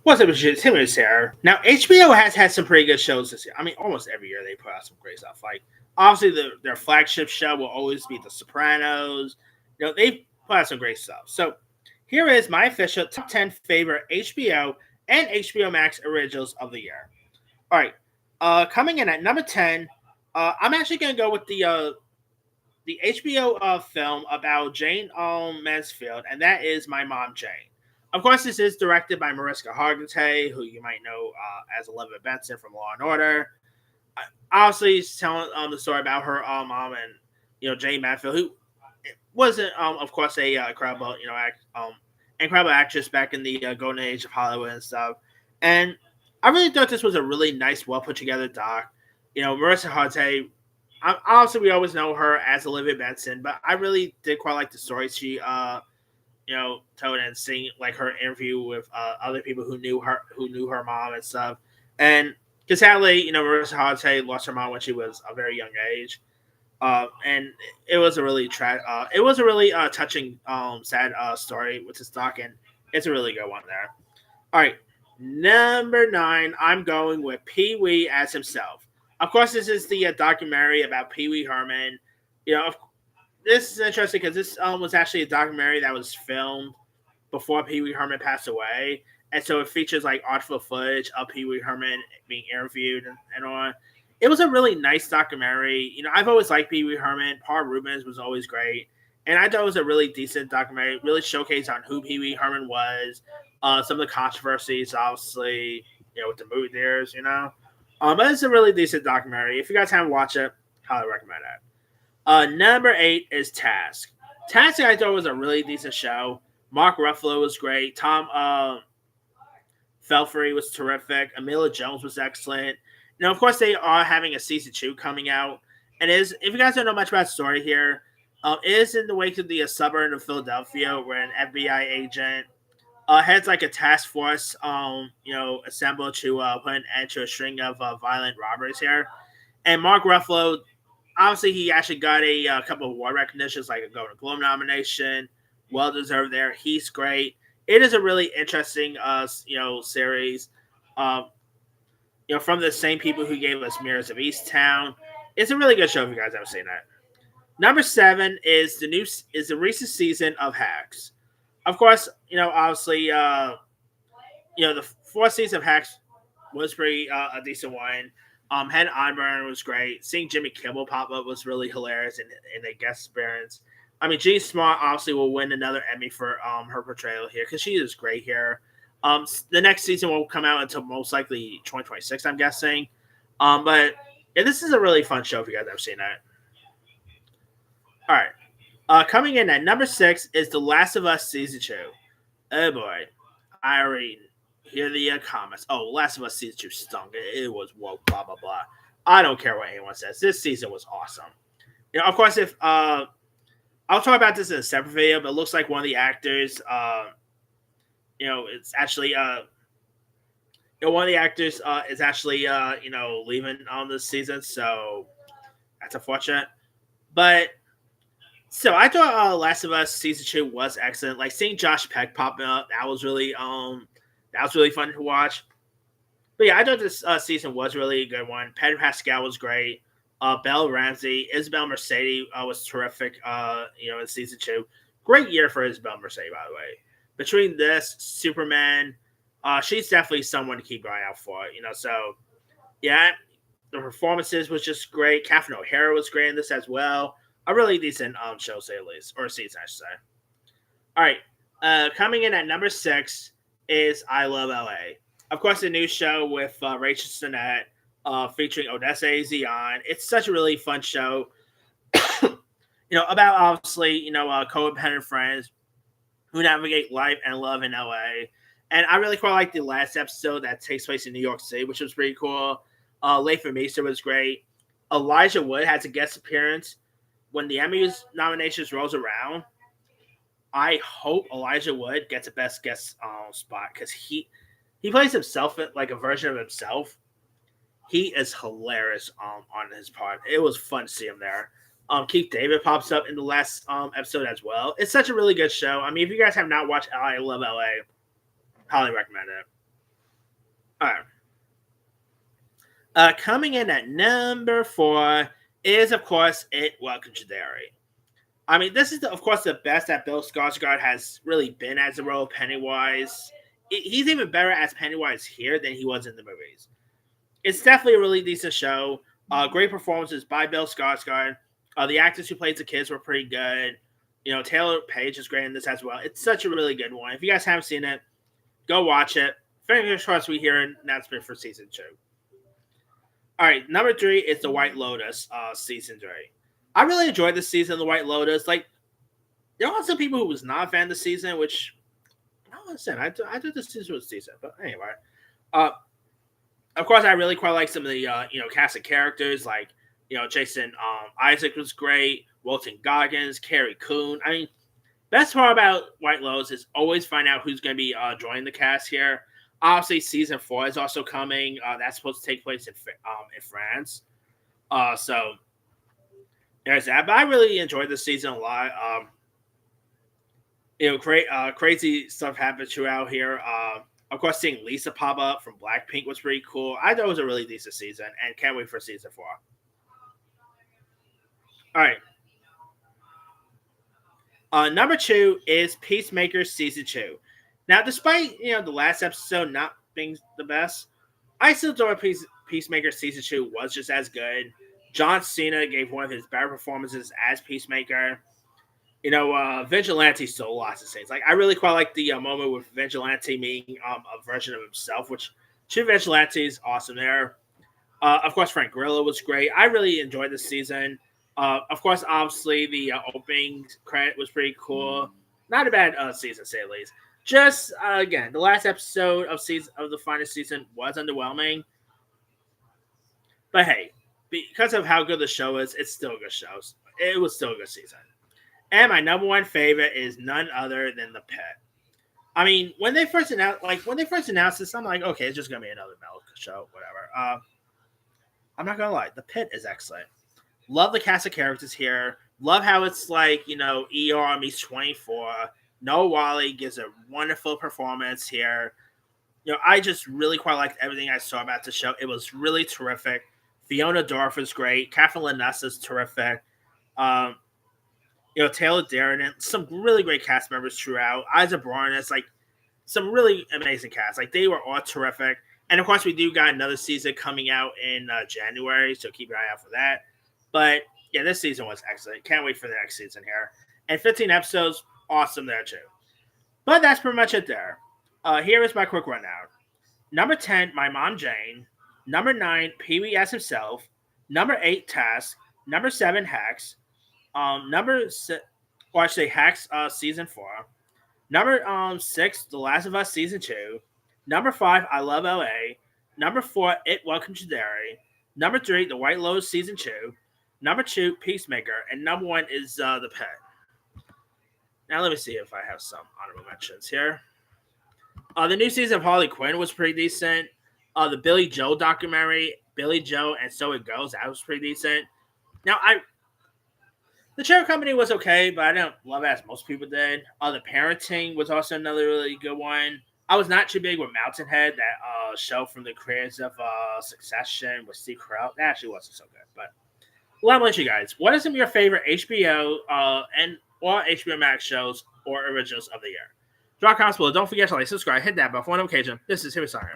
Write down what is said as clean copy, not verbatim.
What's up, it's Tim is here. Now, HBO has had some pretty good shows this year. I mean, almost every year they put out some great stuff. Like, obviously, their flagship show will always be The Sopranos. They put out some great stuff. So, here is my official top 10 favorite HBO and HBO Max originals of the year. All right, coming in at number 10, I'm actually going to go with the HBO film about Jane Mansfield, and that is My Mom Jane. Of course, this is directed by Mariska Hargitay, who you might know as Elizabeth Benson from Law and Order. Obviously, he's telling the story about her mom and Jane Mansfield, who wasn't, of course, a incredible incredible actress back in the golden age of Hollywood and stuff. And I really thought this was a really nice, well put together doc. Marissa Hargitay, obviously we always know her as Olivia Benson, but I really did quite like the story she told and seeing like her interview with other people who knew her mom and stuff. And because sadly, Marissa Hargitay lost her mom when she was a very young age. And it was a really touching, sad story with this doc, and it's a really good one there. All right, number 9, I'm going with Pee Wee as himself. Of course, this is the documentary about Pee Wee Herman. This is interesting because this was actually a documentary that was filmed before Pee Wee Herman passed away, and so it features like archival footage of Pee Wee Herman being interviewed and on. It was a really nice documentary. I've always liked Pee Wee Herman. Paul Rubens was always great, and I thought it was a really decent documentary. Really showcased on who Pee Wee Herman was, some of the controversies, obviously, with the movie theaters, But it's a really decent documentary. If you guys haven't watched it, highly recommend it. Number 8 is Task. Task, I thought was a really decent show. Mark Ruffalo was great. Tom Felfery was terrific. Amelia Jones was excellent. Of course, they are having a season 2 coming out. And if you guys don't know much about the story here, it is in the wake of the suburb of Philadelphia where an FBI agent heads like a task force, assembled to put an end to a string of violent robberies here. And Mark Ruffalo, obviously, he actually got a couple of award recognitions, like a Golden Globe nomination. Well deserved there. He's great. It is a really interesting, series. From the same people who gave us Mirrors of Easttown. It's a really good show if you guys haven't seen that. Number 7 is the recent season of Hacks. Of course, obviously, the 4th season of Hacks was pretty a decent one. Hen Einburn was great. Seeing Jimmy Kimmel pop up was really hilarious in a guest appearance. I mean, Jean Smart obviously will win another Emmy for her portrayal here because she is great here. The next season won't come out until most likely 2026, I'm guessing. But this is a really fun show if you guys have seen that. All right. Coming in at number 6 is The Last of Us Season 2. Oh boy. I already hear the comments. Oh, Last of Us Season 2 stunk. It was woke, blah, blah, blah. I don't care what anyone says. This season was awesome. Of course, if I'll talk about this in a separate video, but it looks like one of the actors, it's actually, one of the actors is actually, leaving on this season, so that's unfortunate. But so I thought Last of Us Season 2 was excellent. Like seeing Josh Peck popping up, that was really fun to watch. But yeah, I thought this season was really a good one. Pedro Pascal was great. Belle Ramsey, Isabel Mercedes was terrific. In season 2, great year for Isabel Mercedes, by the way. Between this, Superman, she's definitely someone to keep going out for. So yeah, the performances was just great. Catherine O'Hara was great in this as well. A really decent show, say at least, or season, I should say. All right, coming in at number 6 is I Love LA. Of course, a new show with Rachel Sennett, featuring Odessa Zion. It's such a really fun show. About obviously, codependent friends who navigate life and love in LA. And I really quite like the last episode that takes place in New York City, which was pretty cool. Lathan Meester was great. Elijah Wood has a guest appearance. When the Emmy nominations rolls around, I hope Elijah Wood gets a best guest spot because he plays himself like a version of himself. He is hilarious on his part. It was fun to see him there. Keith David pops up in the last episode as well. It's such a really good show. I mean, if you guys have not watched I Love LA, highly recommend it. All right. Coming in at number 4 is, of course, It Welcome to Derry. I mean, this is, of course, the best that Bill Skarsgård has really been as the role of Pennywise. He's even better as Pennywise here than he was in the movies. It's definitely a really decent show. Great performances by Bill Skarsgård. The actors who played the kids were pretty good. Taylor Page is great in this as well. It's such a really good one. If you guys haven't seen it, go watch it. Fingers crossed we hear an announcement for season 2. All right, number 3 is The White Lotus, season 3. I really enjoyed this season of The White Lotus. Like, there are some people who was not a fan of the season, which I don't understand. I thought this season was decent, but anyway. Of course, I really quite like some of the cast of characters. Like, Jason Isaac was great. Walton Goggins, Carrie Coon. I mean, best part about White Lotus is always find out who's going to be joining the cast here. Obviously, season 4 is also coming. That's supposed to take place in France. So there's that. But I really enjoyed this season a lot. Crazy stuff happened throughout here. Of course, seeing Lisa pop up from Blackpink was pretty cool. I thought it was a really decent season, and can't wait for season 4. All right. Number 2 is Peacemaker season 2. Now, despite the last episode not being the best, I still thought Peacemaker season 2 was just as good. John Cena gave one of his better performances as Peacemaker. Vigilante stole lots of things. Like, I really quite like the moment with Vigilante meeting a version of himself, which two Vigilantes, awesome there. Of course, Frank Grillo was great. I really enjoyed this season. Of course, obviously, the opening credit was pretty cool. Not a bad season, to say the least. Just, again, the last episode of the final season was underwhelming. But hey, because of how good the show is, it's still a good show. It was still a good season. And my number 1 favorite is none other than The Pit. I mean, when they first announced this, I'm like, okay, it's just gonna be another Mel show, whatever. I'm not gonna lie, The Pit is excellent. Love the cast of characters here. Love how it's like, ER meets 24. Noah Wally gives a wonderful performance here. I just really quite liked everything I saw about the show. It was really terrific. Fiona Dorff is great. Catherine Lanessa is terrific. Taylor Darren, some really great cast members throughout. Isa Bronis, like some really amazing cast. Like they were all terrific. And of course, we do got another season coming out in January, so keep your eye out for that. But yeah, this season was excellent. Can't wait for the next season here. And 15 episodes, awesome there too. But that's pretty much it there. Here is my quick rundown. Number 10, My Mom Jane. Number 9, Pee Wee as himself. Number 8, Task. Number 7, Hacks. Hacks season 4. Number 6, The Last of Us season 2. Number 5, I Love LA. Number 4, It Welcome to Derry. Number 3, The White Lotus season 2. Number 2, Peacemaker. And number 1 is The Pet. Now let me see if I have some honorable mentions here. The new season of Harley Quinn was pretty decent. The Billy Joe documentary, Billy Joe and So It Goes, that was pretty decent. Now, the Cherry Company was okay, but I didn't love it as most people did. The Parenting was also another really good one. I was not too big with Mountainhead, that show from the creators of Succession with Steve Carell. That actually wasn't so good. But let me let you guys. What are some of your favorite HBO or HBO Max shows or originals of the year? Drop comments below. Don't forget to like, subscribe, hit that bell for notification. This is Hibby Song.